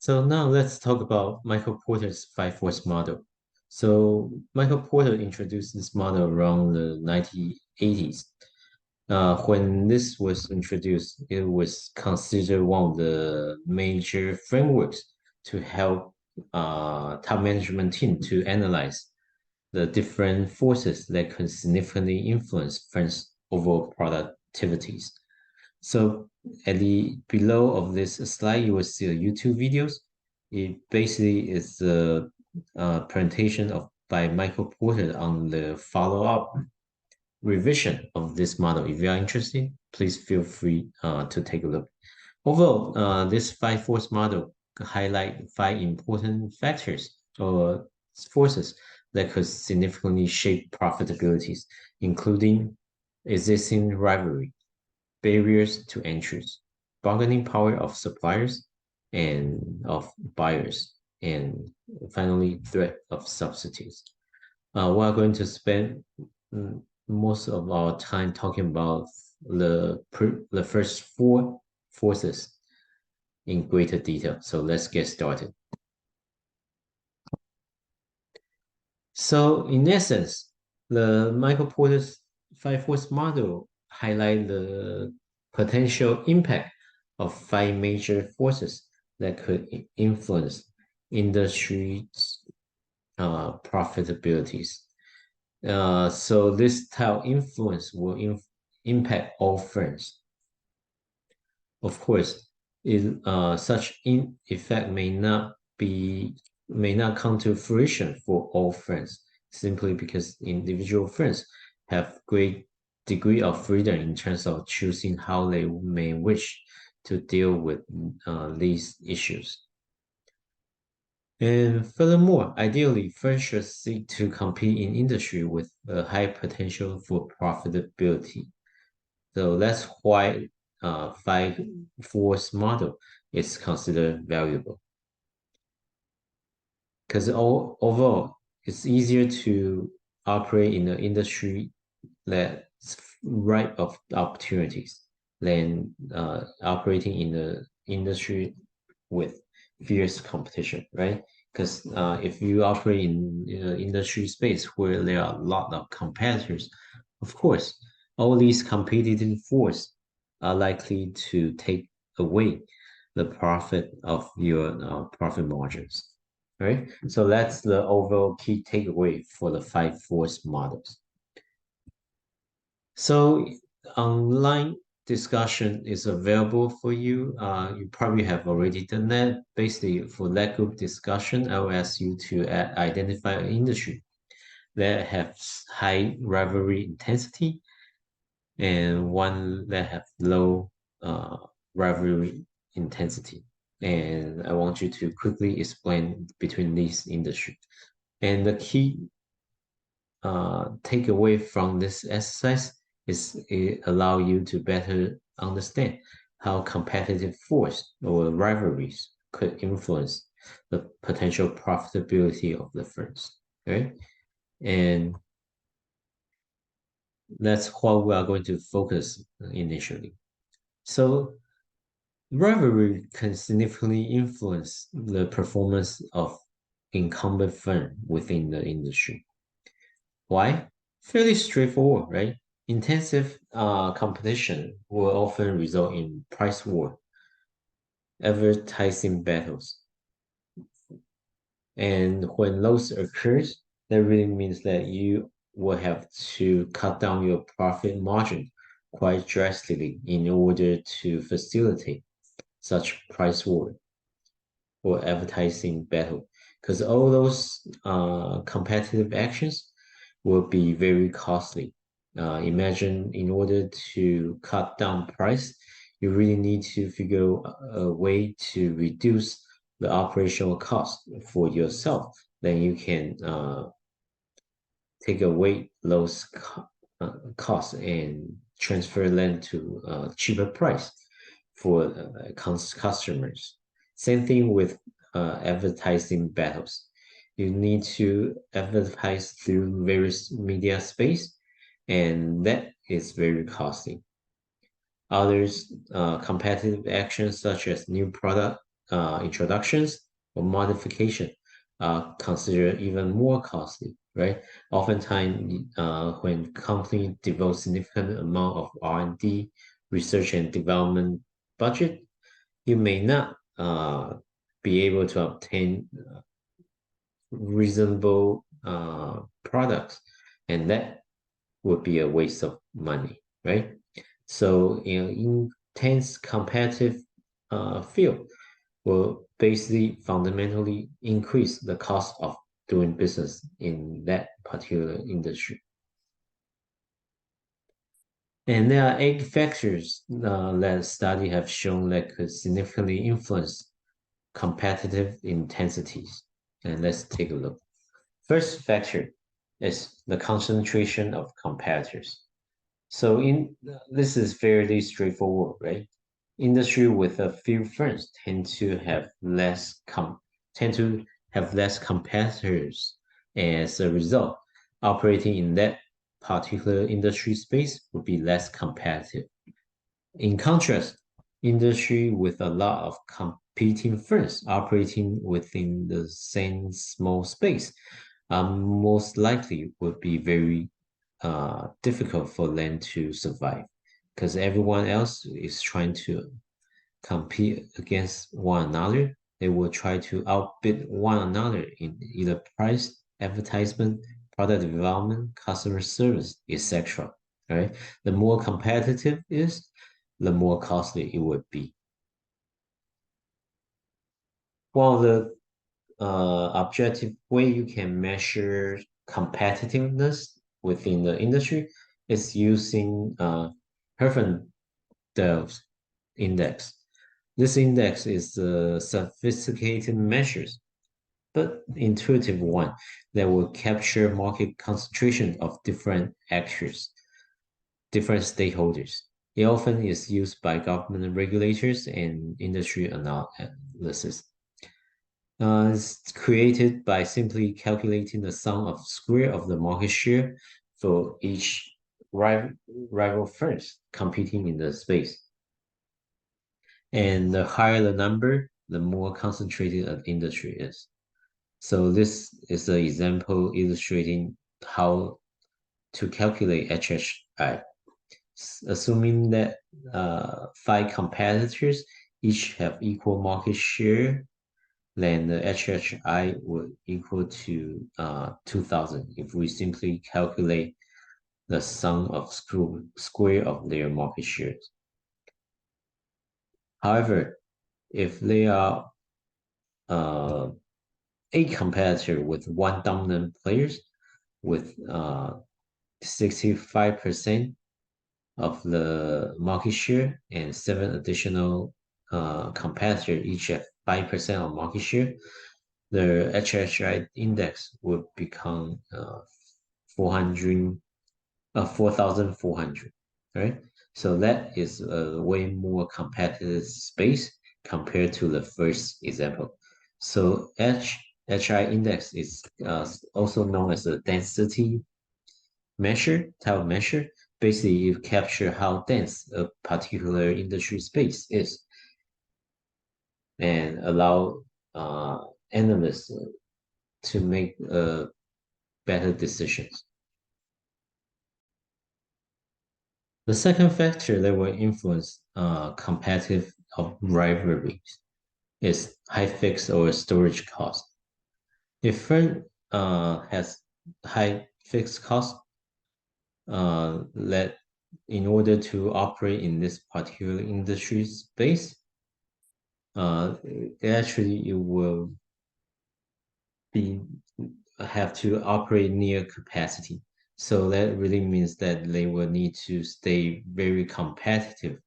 So now let's talk about Michael Porter's five force model. So Michael Porter introduced this model around the 1980s. When this was introduced, it was considered one of the major frameworks to help top management team to analyze the different forces that could significantly influence firms' overall productivities. So at the below of this slide, you will see a YouTube videos. It basically is a presentation of by Michael Porter on the follow-up revision of this model. If you are interested, please feel free to take a look. Overall, this five force model highlight five important factors or forces that could significantly shape profitabilities, including existing rivalry, barriers to entries, bargaining power of suppliers and of buyers, and finally, threat of substitutes. We're going to spend most of our time talking about the first four forces in greater detail. So let's get started. So in essence, the Michael Porter's five force model highlight the potential impact of five major forces that could influence industry's profitabilities. So this type of influence will impact all firms. Of course, such effect may not come to fruition for all firms, simply because individual firms have great degree of freedom in terms of choosing how they may wish to deal with these issues. And furthermore, ideally, firms should seek to compete in industry with a high potential for profitability. So that's why five force model is considered valuable. Because overall, it's easier to operate in an industry that's ripe of opportunities than operating in the industry with fierce competition, right? Because if you operate in an industry space where there are a lot of competitors, of course, all these competitive force are likely to take away the profit of your profit margins, right? So that's the overall key takeaway for the five force models. So online discussion is available for you. You probably have already done that. Basically, for that group discussion, I will ask you to identify an industry that has high rivalry intensity and one that have low rivalry intensity. And I want you to quickly explain between these industries. And the key takeaway from this exercise is it allow you to better understand how competitive force or rivalries could influence the potential profitability of the firms, right? And that's what we are going to focus initially. So rivalry can significantly influence the performance of incumbent firm within the industry. Why? Fairly straightforward, right? Intensive competition will often result in price war, advertising battles. And when those occurs, that really means that you will have to cut down your profit margin quite drastically in order to facilitate such price war or advertising battle. Because all those competitive actions will be very costly. Imagine in order to cut down price, you really need to figure a way to reduce the operational cost for yourself. Then you can take away those costs and transfer them to a cheaper price for customers. Same thing with advertising battles. You need to advertise through various media space, and that is very costly. Others, competitive actions such as new product introductions or modification are considered even more costly, right? Oftentimes, when company devote significant amount of R&D, research and development budget, you may not be able to obtain reasonable products, and that would be a waste of money, right? So, intense competitive field will basically fundamentally increase the cost of doing business in that particular industry. And there are eight factors that study have shown that could significantly influence competitive intensities. And let's take a look. First factor is the concentration of competitors. So in this is fairly straightforward, right? Industry with a few firms tend to have less competitors. As a result, operating in that particular industry space would be less competitive. In contrast, industry with a lot of competing firms operating within the same small space most likely would be very difficult for them to survive because everyone else is trying to compete against one another. They will try to outbid one another in either price, advertisement, product development, customer service, etc. Right? The more competitive is, the more costly it would be. One of the objective way you can measure competitiveness within the industry is using Herfindahl's index. This index is a sophisticated measures, but intuitive one that will capture market concentration of different actors, different stakeholders. It often is used by government regulators and industry analysis. It's created by simply calculating the sum of square of the market share for each rival firms competing in the space. And the higher the number, the more concentrated an industry is. So this is an example illustrating how to calculate HHI. Assuming that five competitors each have equal market share, then the HHI would equal to 2,000 if we simply calculate the sum of square of their market shares. However, if they are a competitor with one dominant players with 65% of the market share and seven additional competitors each have 5% of market share, the HHI index would become 4,400, right? So that is a way more competitive space compared to the first example. So HI index is also known as a density type of measure. Basically, you capture how dense a particular industry space is and allow analysts to make better decisions. The second factor that will influence competitive rivalries is high fixed or storage cost. If firm has high fixed cost, that in order to operate in this particular industry space, actually it will be have to operate near capacity. So that really means that they will need to stay very competitive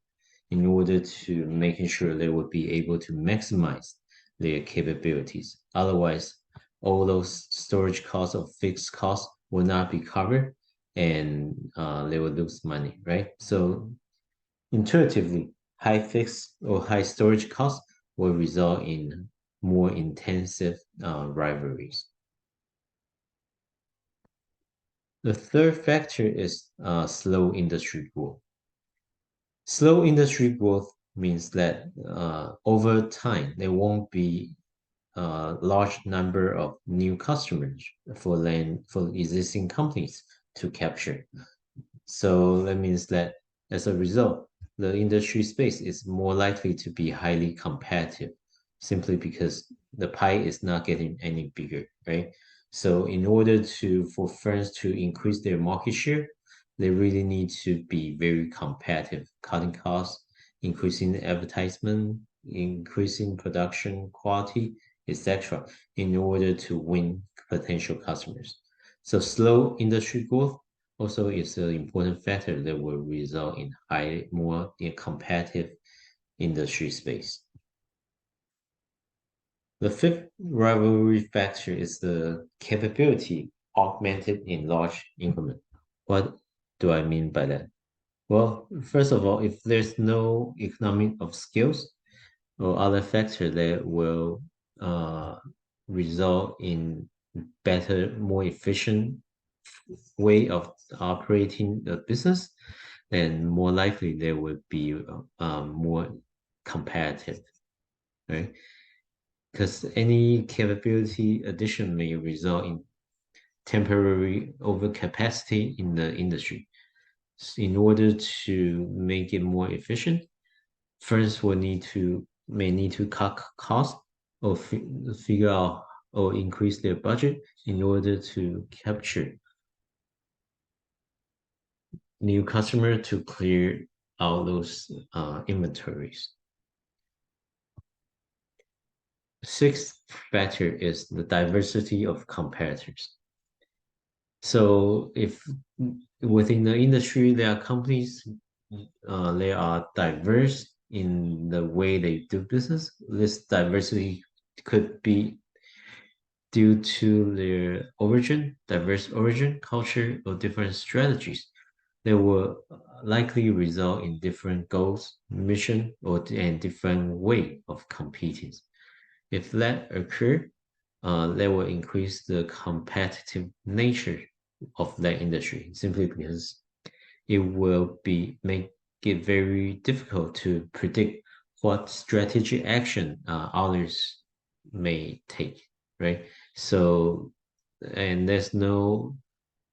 in order to making sure they will be able to maximize their capabilities. Otherwise, all those storage costs or fixed costs will not be covered and they will lose money, right? So intuitively, high fixed or high storage costs will result in more intensive rivalries. The third factor is slow industry growth. Slow industry growth means that over time there won't be a large number of new customers for existing companies to capture. So that means that as a result, the industry space is more likely to be highly competitive simply because the pie is not getting any bigger, right? So in order for firms to increase their market share, they really need to be very competitive, cutting costs, increasing advertisement, increasing production quality, etc., in order to win potential customers. So slow industry growth also is an important factor that will result in more competitive industry space. The fifth rivalry factor is the capability augmented in large increment. What do I mean by that? Well, first of all, if there's no economic of skills or other factor that will uh, result in better, more efficient way of operating the business, then more likely they would be more competitive, right? Because any capability addition may result in temporary overcapacity in the industry. So in order to make it more efficient, firms may need to cut costs or figure out or increase their budget in order to capture new customer to clear out those inventories. Sixth factor is the diversity of competitors. So if within the industry there are companies, they are diverse in the way they do business. This diversity could be due to their origin, diverse origin, culture, or different strategies. They will likely result in different goals, mission, and different way of competing. If that occur, that will increase the competitive nature of that industry simply because it will make it very difficult to predict what strategic action others may take, right? So, and there's no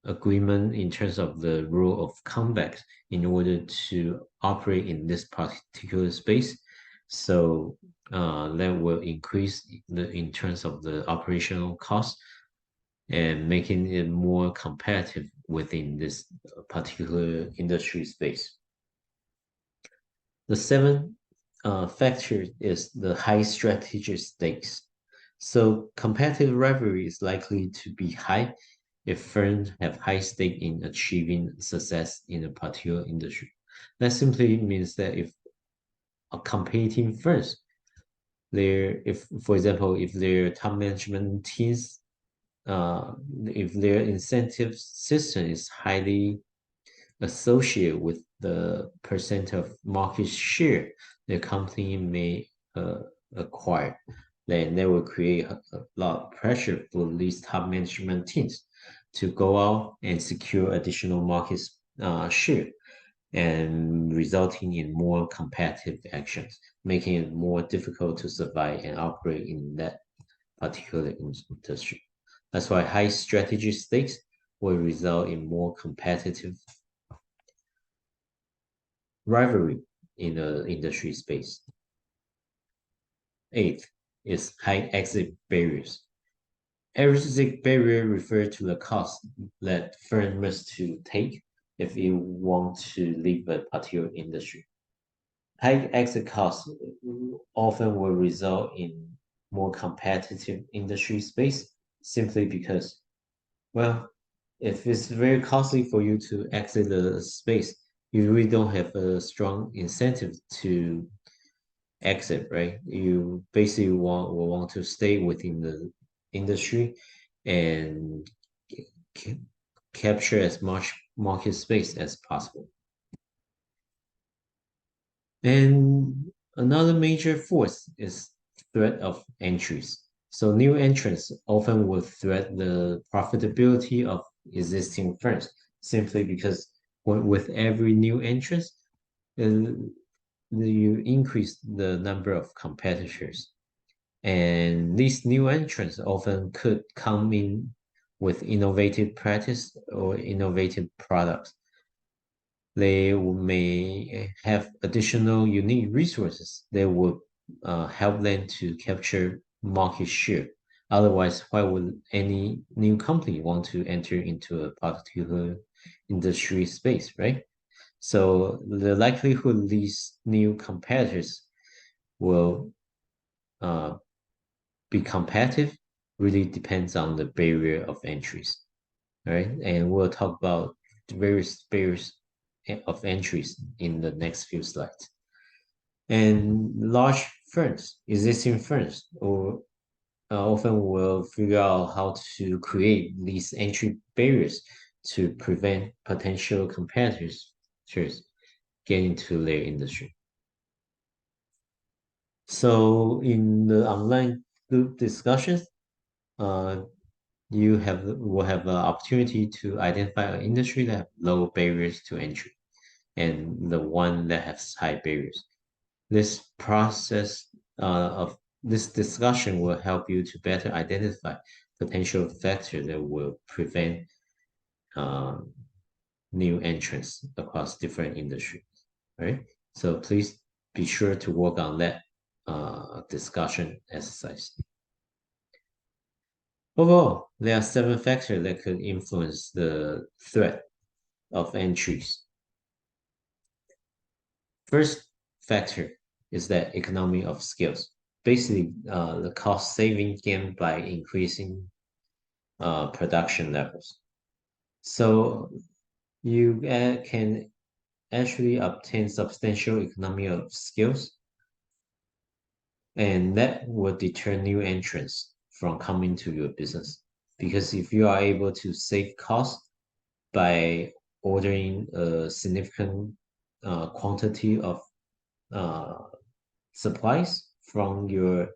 agreement in terms of the rule of conduct in order to operate in this particular space. So that will increase in terms of the operational cost and making it more competitive within this particular industry space. The seventh factor is the high strategic stakes. So competitive rivalry is likely to be high if firms have high stake in achieving success in a particular industry. That simply means that if a competing firms, if for example, if their top management teams, if their incentive system is highly associated with the percent of market share the company may acquire, then that will create a lot of pressure for these top management teams to go out and secure additional market share and resulting in more competitive actions, making it more difficult to survive and operate in that particular industry. That's why high strategy stakes will result in more competitive rivalry in the industry space. Eighth is high exit barriers. Exit barrier refers to the cost that firm must to take if you want to leave a particular industry. High exit costs often will result in more competitive industry space simply because, well, if it's very costly for you to exit the space, you really don't have a strong incentive to exit, right? You basically will want to stay within the industry and ca- capture as much market space as possible. And another major force is threat of entries. So new entrants often will threat the profitability of existing firms simply because with every new entrant, uh, you increase the number of competitors. And these new entrants often could come in with innovative practice or innovative products. They may have additional unique resources that would help them to capture market share. Otherwise, why would any new company want to enter into a particular industry space, right? So the likelihood these new competitors will uh, be competitive really depends on the barrier of entries, right? And we'll talk about the various barriers of entries in the next few slides. And large firms, existing firms, or often will figure out how to create these entry barriers to prevent potential competitors getting to their industry. So in the online group discussions, uh, you will have an opportunity to identify an industry that have low barriers to entry and the one that has high barriers. This process of this discussion will help you to better identify potential factors that will prevent um, new entrants across different industries, right? So please be sure to work on that discussion exercise. Overall, there are 7 factors that could influence the threat of entries. First factor is that economy of scales. Basically, the cost saving gained by increasing production levels. So you can actually obtain substantial economy of scales, and that will deter new entrants from coming to your business. Because if you are able to save costs by ordering a significant quantity of uh, supplies from your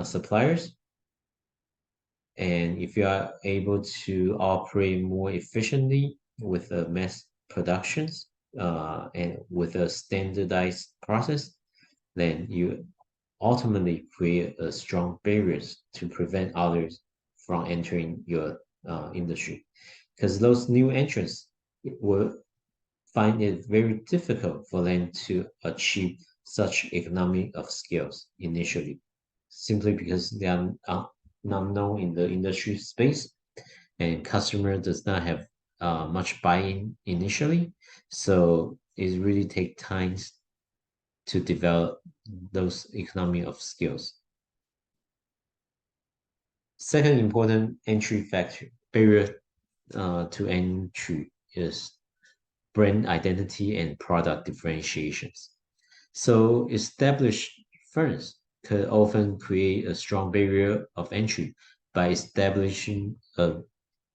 suppliers, and if you are able to operate more efficiently with a mass productions and with a standardized process, then you ultimately create a strong barriers to prevent others from entering your industry. Because those new entrants will find it very difficult for them to achieve such economy of scales initially, simply because they are not known in the industry space and customer does not have much buy-in initially. So it really takes time to develop those economy of skills. Second important entry factor, barrier to entry is brand identity and product differentiations. So established firms could often create a strong barrier of entry by establishing a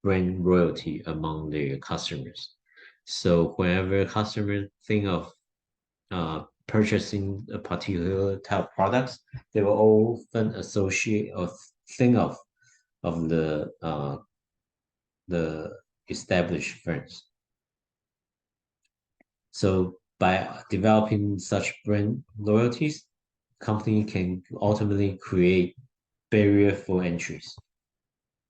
brand loyalty among their customers. So whenever customers think of purchasing a particular type of products, they will often associate or think of the established firms. So by developing such brand loyalties, company can ultimately create barrier for entries.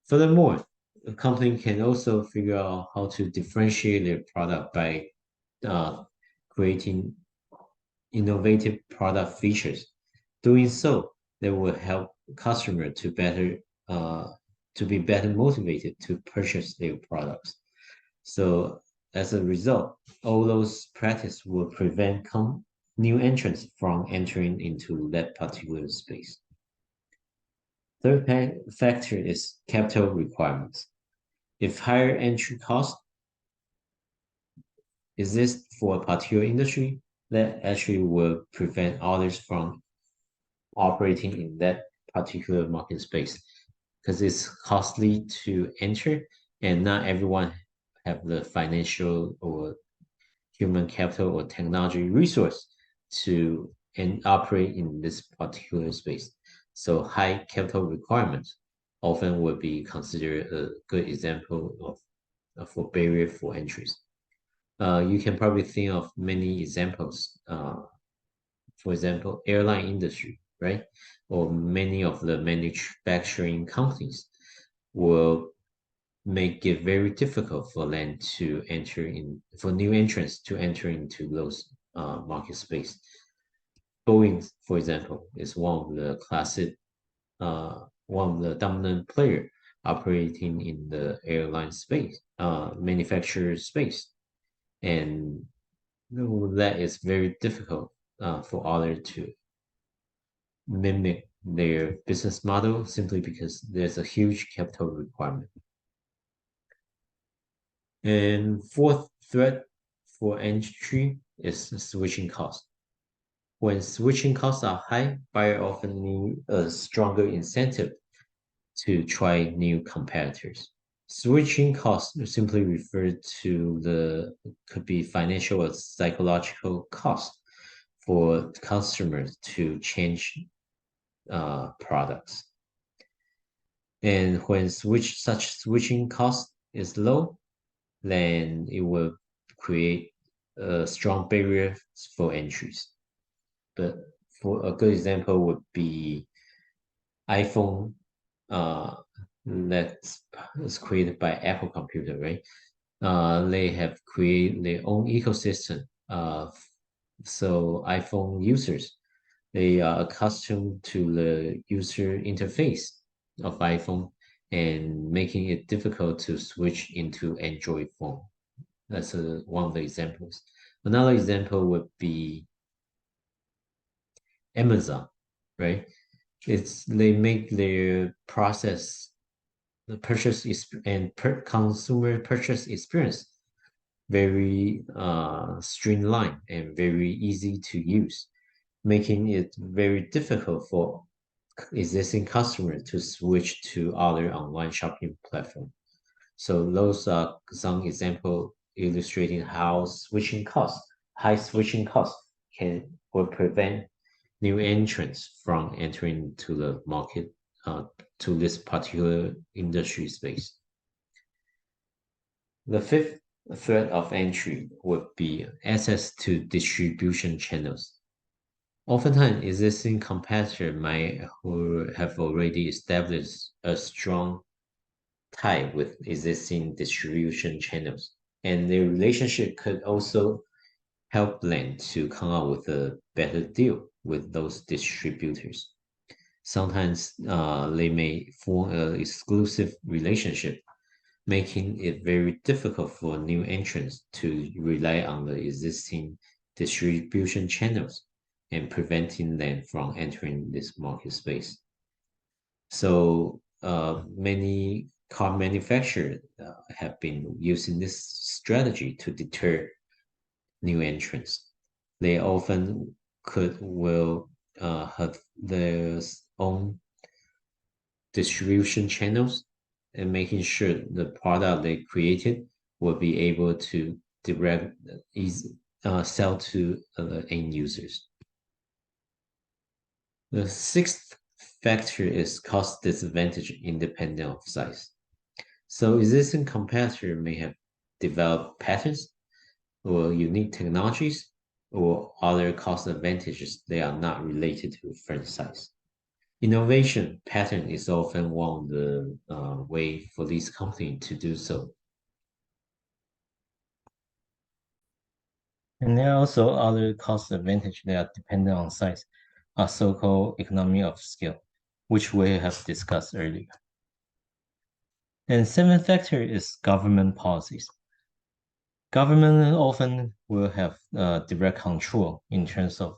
Furthermore, a company can also figure out how to differentiate their product by uh, creating innovative product features. Doing so, they will help customer uh, to be better motivated to purchase their products. So as a result, all those practice will prevent new entrants from entering into that particular space. Third factor is capital requirements. If higher entry cost exist for a particular industry, that actually will prevent others from operating in that particular market space because it's costly to enter and not everyone have the financial or human capital or technology resource to and operate in this particular space. So high capital requirements often would be considered a good example of a barrier for entries. You can probably think of many examples for example, airline industry, right? Or many of the manufacturing companies will make it very difficult for them to enter in, for new entrants to enter into those market space. Boeing, for example, is one of the dominant player operating in the airline space, manufacturer space, and that is very difficult for others to mimic their business model simply because there's a huge capital requirement. And fourth threat for entry is switching cost. When switching costs are high, buyer often need a stronger incentive to try new competitors. Switching costs simply refer to the could be financial or psychological cost for customers to change products. And when such switching cost is low, then it will create a strong barrier for entries. But for a good example would be iPhone uh, that's is created by Apple Computer, right? They have created their own ecosystem. So iPhone users, they are accustomed to the user interface of iPhone and making it difficult to switch into Android phone. That's one of the examples. Another example would be Amazon, right? It's they make their process the consumer purchase experience very streamlined and very easy to use, making it very difficult for existing customers to switch to other online shopping platforms. So those are some example illustrating how high switching costs will prevent new entrants from entering to the market to this particular industry space. The fifth threat of entry would be access to distribution channels. Oftentimes, existing competitor might have already established a strong tie with existing distribution channels, and their relationship could also help them to come up with a better deal with those distributors. Sometimes they may form an exclusive relationship, making it very difficult for new entrants to rely on the existing distribution channels and preventing them from entering this market space. So many car manufacturers have been using this strategy to deter new entrants. They often will have their own distribution channels and making sure the product they created will be able to direct sell to end users. The sixth factor is cost disadvantage independent of size. So existing competitor may have developed patents or unique technologies or other cost advantages that are not related to firm size. Innovation pattern is often one of the way for these companies to do so. And there are also other cost advantage that are dependent on size, are so-called economy of scale, which we have discussed earlier. And seventh factor is government policies. Government often will have direct control in terms of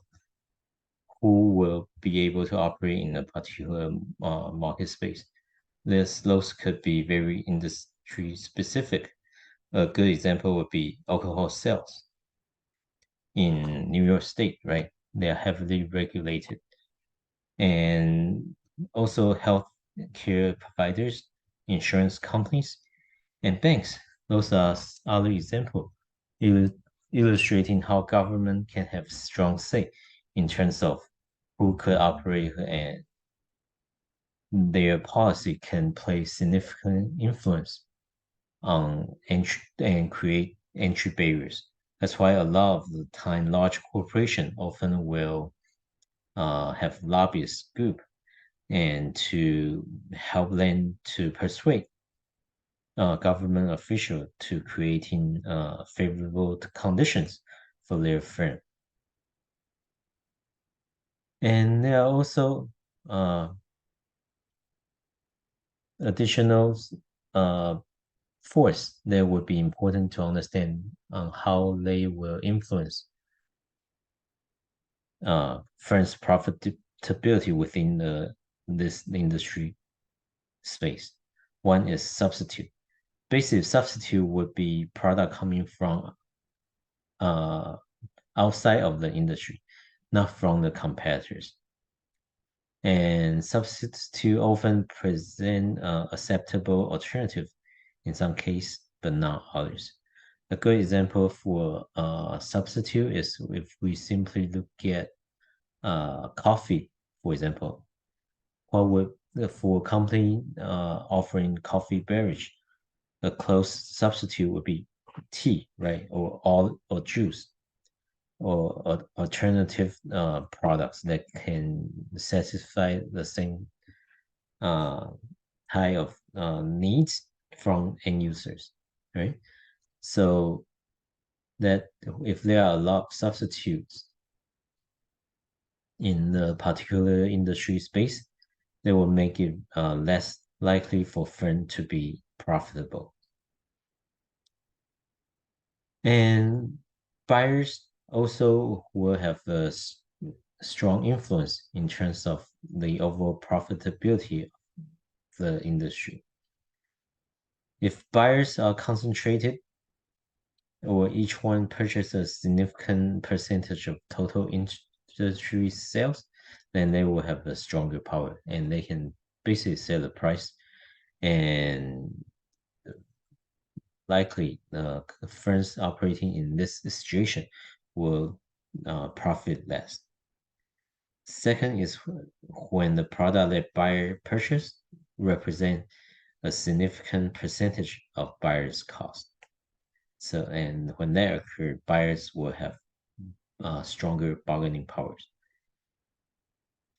who will be able to operate in a particular market space. Those could be very industry specific. A good example would be alcohol sales in New York State, right? They are heavily regulated. And also health care providers, insurance companies, and banks. Those are other examples illustrating how government can have strong say in terms of who could operate and their policy can play significant influence on entry and create entry barriers. That's why a lot of the time large corporations often will have lobbyist group and to help them to persuade government official to creating favorable conditions for their firm. And there are also uh, additional uh, force that would be important to understand on how they will influence firms' profitability within this industry space. One is substitute. Basically, substitute would be product coming from uh, outside of the industry, not from the competitors. And substitute often present acceptable alternative in some cases, but not others. A good example for substitute is if we simply look at coffee, for example. What would for a company offering coffee beverage, a close substitute would be tea, right, or juice, or alternative products that can satisfy the same uh, type of needs from end users, right? So that if there are a lot of substitutes in the particular industry space, they will make it less likely for firm to be profitable. And buyers also will have a strong influence in terms of the overall profitability of the industry. If buyers are concentrated or each one purchases a significant percentage of total industry sales, then they will have a stronger power and they can basically set the price, and likely firms operating in this situation will profit less. Second is when the product that buyer purchase represent a significant percentage of buyer's cost. So, and when that occurs, buyers will have stronger bargaining powers.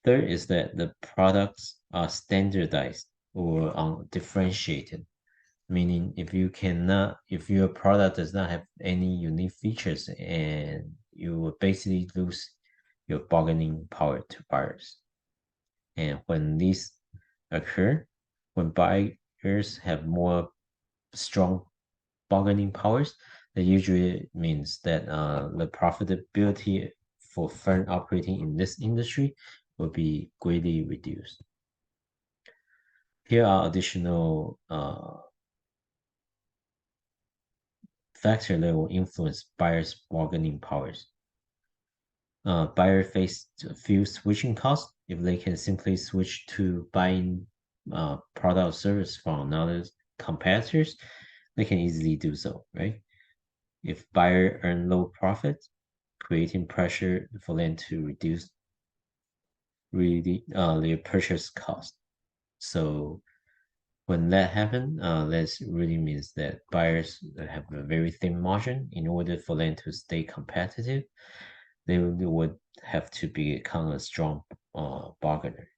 Third is that the products are standardized or differentiated, meaning if your product does not have any unique features, and you will basically lose your bargaining power to buyers. And when these occur, when buyers have more strong bargaining powers, that usually means that the profitability for firm operating in this industry will be greatly reduced. Here are additional factors that will influence buyers' bargaining powers. Buyer face few switching costs if they can simply switch to buying product or service from another competitors. They can easily do so, right? If buyer earn low profit, creating pressure for them to reduce really their purchase cost. So when that happens, that really means that buyers have a very thin margin. In order for them to stay competitive, they would have to become a strong bargainer.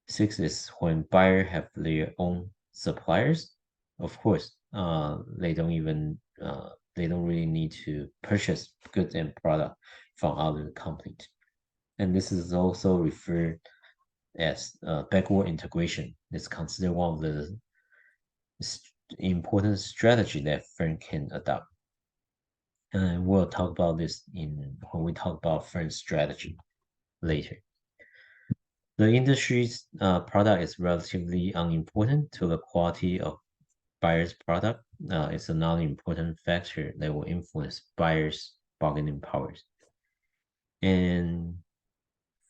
Six is when buyers have their own suppliers. Of course, they don't really need to purchase goods and product from other companies. And this is also referred as backward integration. It's considered one of the important strategy that firm can adopt. And we'll talk about this when we talk about firm strategy later. The industry's product is relatively unimportant to the quality of buyer's product. It's another important factor that will influence buyers' bargaining powers. And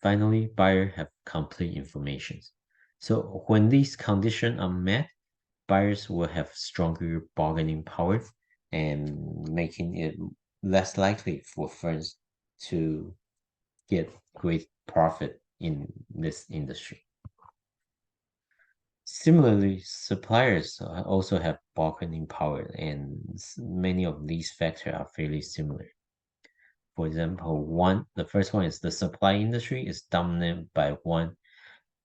finally, buyers have complete information. So when these conditions are met, buyers will have stronger bargaining power and making it less likely for firms to get great profit in this industry. Similarly, suppliers also have bargaining power, and many of these factors are fairly similar. For example, the first one is the supply industry is dominated by one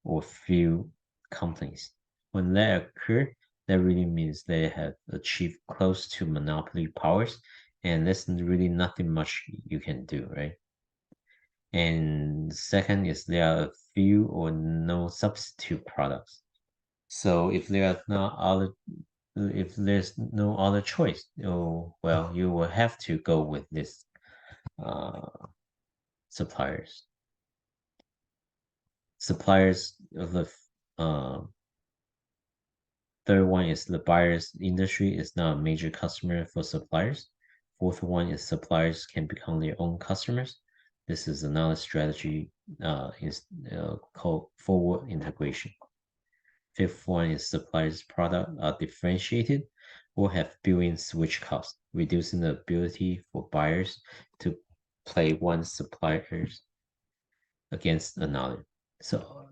or few companies. When that occur, that really means they have achieved close to monopoly powers, and there's really nothing much you can do, right? And second is there are a few or no substitute products. So if there's no other choice, well, you will have to go with this uh, suppliers. Suppliers of the third one is the buyer's industry is now a major customer for suppliers. Fourth one is suppliers can become their own customers. This is another strategy called forward integration. Fifth one is suppliers' product are differentiated or have built-in switch costs, reducing the ability for buyers to play one supplier against another. So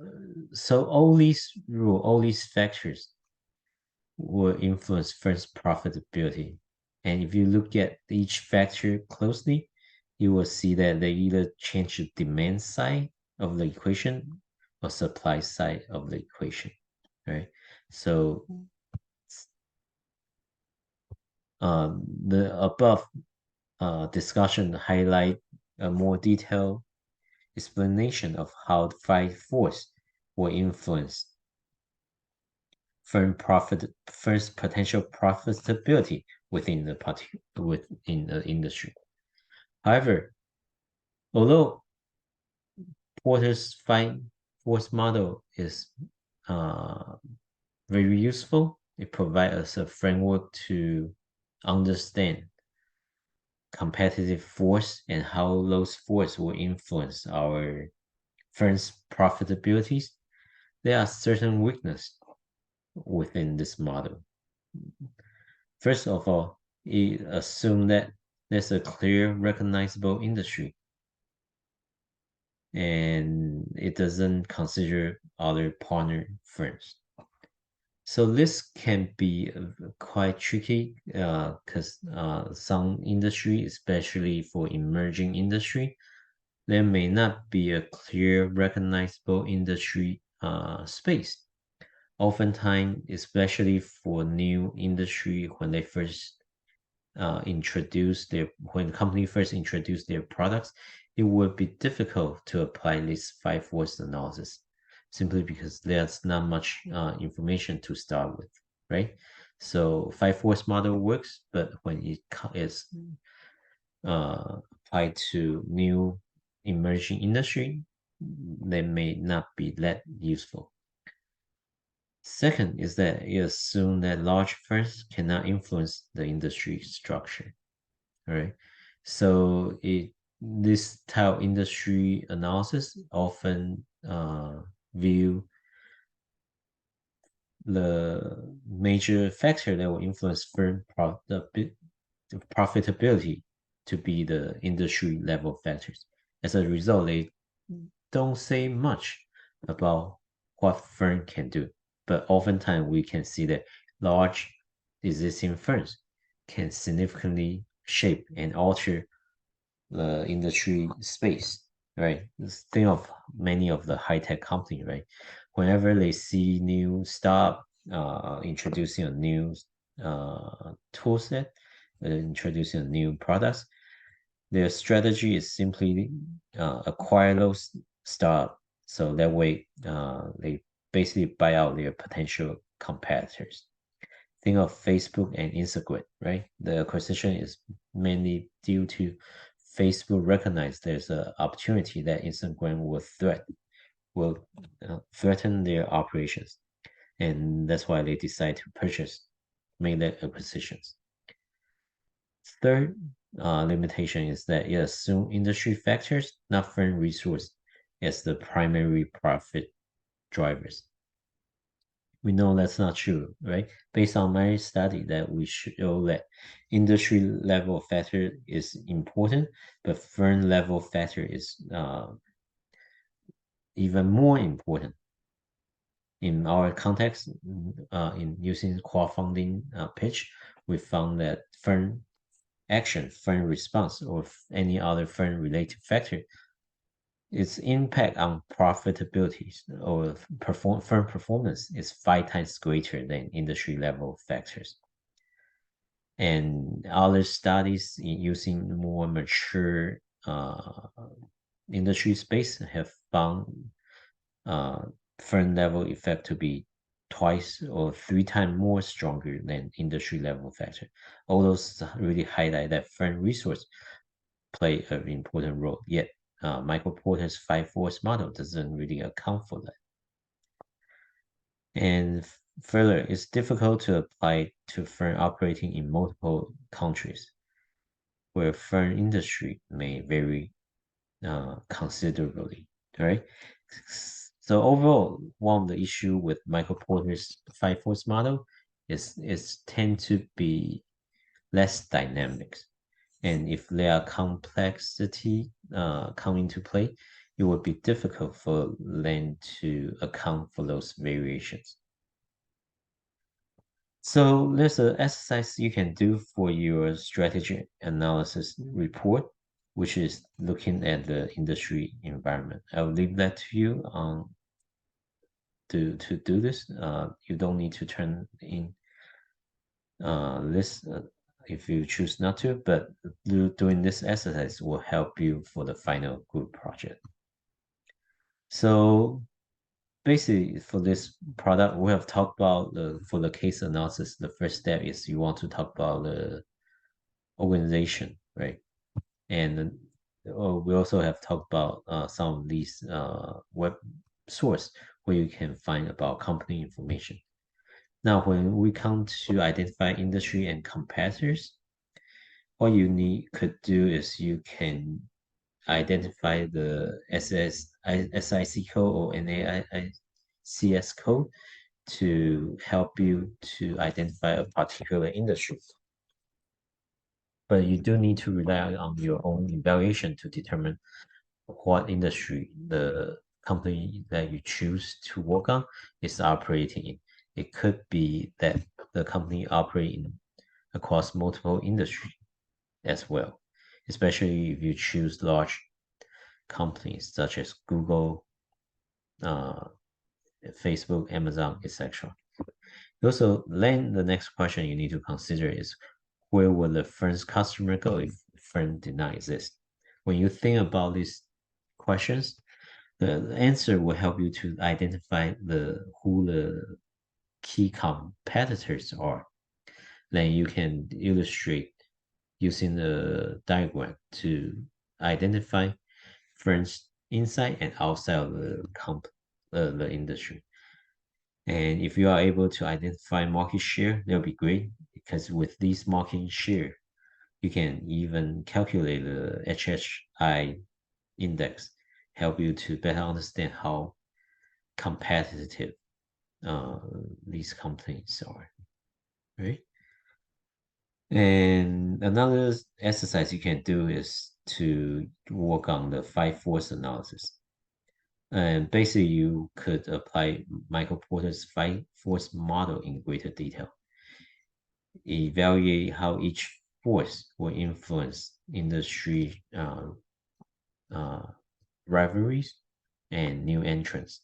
all these factors will influence firm's profitability. And if you look at each factor closely, you will see that they either change the demand side of the equation or supply side of the equation, right? So the above discussion highlight a more detailed explanation of how the five force will influence first potential profitability within the industry. However, although Porter's five force model is uh, very useful, it provides us a framework to understand competitive force and how those force will influence our firm's profitabilities. There are certain weaknesses within this model. First of all, it assumes that there's a clear, recognizable industry, and it doesn't consider other partner firms. So this can be quite tricky because some industry, especially for emerging industry, there may not be a clear, recognizable industry space. Oftentimes, especially for new industry, when they first when company first introduce their products, it would be difficult to apply this five force analysis simply because there's not much information to start with, right? So five force model works, but when it is applied to new emerging industry, they may not be that useful. Second is that it assumes that large firms cannot influence the industry structure. All right. So this type of industry analysis often view the major factor that will influence profitability to be the industry level factors. As a result, they don't say much about what firm can do, but oftentimes we can see that large existing firms can significantly shape and alter the industry space, right? Think of many of the high tech company, right? Whenever they see new startup introducing a new tool set, introducing a new products, their strategy is simply acquire those startup, so that way they basically buy out their potential competitors. Think of Facebook and Instagram, right? The acquisition is mainly due to Facebook recognize there's an opportunity that Instagram will threaten their operations, and that's why they decide to make that acquisitions. Third limitation is that it assumes industry factors, not firm resource, as the primary profit drivers. We know that's not true, right? Based on my study that we show that industry level factor is important, but firm level factor is even more important. In our context, in using crowdfunding pitch, we found that firm action, firm response, or any other firm-related factor, its impact on profitability or firm performance is 5 times greater than industry-level factors. And other studies using more mature industry space have found firm level effect to be twice or 3 times more stronger than industry level factor. All those really highlight that firm resource play an important role. Yet Michael Porter's 5 force model doesn't really account for that. And further, it's difficult to apply to firm operating in multiple countries, where firm industry may vary considerably, right? So overall, one of the issue with Michael Porter's 5 force model is tend to be less dynamic. And if there are complexity come into play, it would be difficult for them to account for those variations. So there's an exercise you can do for your strategy analysis report, which is looking at the industry environment. I'll leave that to you to do this. You don't need to turn in this if you choose not to, but doing this exercise will help you for the final group project. So basically for this product, we have talked about for the case analysis, the first step is you want to talk about the organization, right? And we also have talked about some of these web source where you can find about company information. Now, when we come to identify industry and competitors, what you could do is you can identify the SIC code or NAICS code to help you to identify a particular industry. But you do need to rely on your own evaluation to determine what industry the company that you choose to work on is operating in. It could be that the company operating across multiple industries as well, especially if you choose large companies such as Google, Facebook, Amazon, etc. Also, then the next question you need to consider is where will the firm's customer go if the firm did not exist? When you think about these questions, the answer will help you to identify who the key competitors are. Then you can illustrate using the diagram to identify firms inside and outside of the industry. And if you are able to identify market share, that'll be great because with this market share, you can even calculate the HHI index, help you to better understand how competitive these companies are, right? And another exercise you can do is to work on the 5 force analysis. And basically, you could apply Michael Porter's 5 force model in greater detail. Evaluate how each force will influence industry rivalries and new entrants.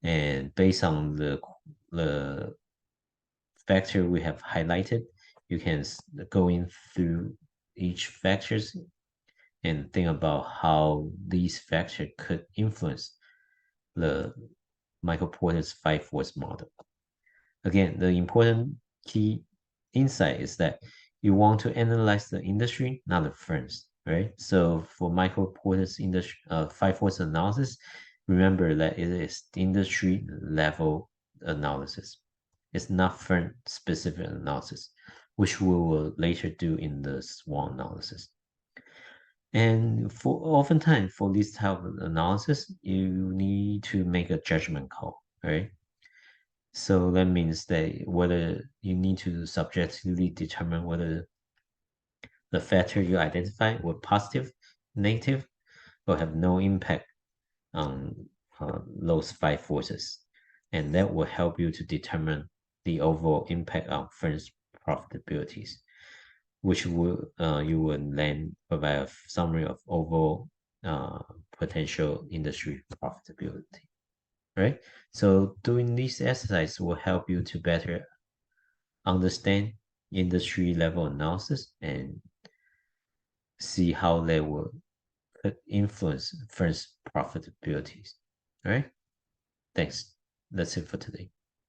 And based on the factor we have highlighted, you can go in through each factors and think about how these factors could influence the Michael Porter's 5 force model. Again, the important key insight is that you want to analyze the industry, not the firms, right? So for Michael Porter's industry 5 force analysis, remember that it is industry level analysis. It's not firm specific analysis, which we will later do in the SWOT analysis. And for oftentimes for this type of analysis, you need to make a judgment call, right? So that means that whether you need to subjectively determine whether the factor you identify were positive, negative, or have no impact on those 5 forces. And that will help you to determine the overall impact on firm's profitabilities. which will you will then provide a summary of overall potential industry profitability. Right? So doing this exercise will help you to better understand industry level analysis and see how they will influence firm's profitability. All right? Thanks. That's it for today.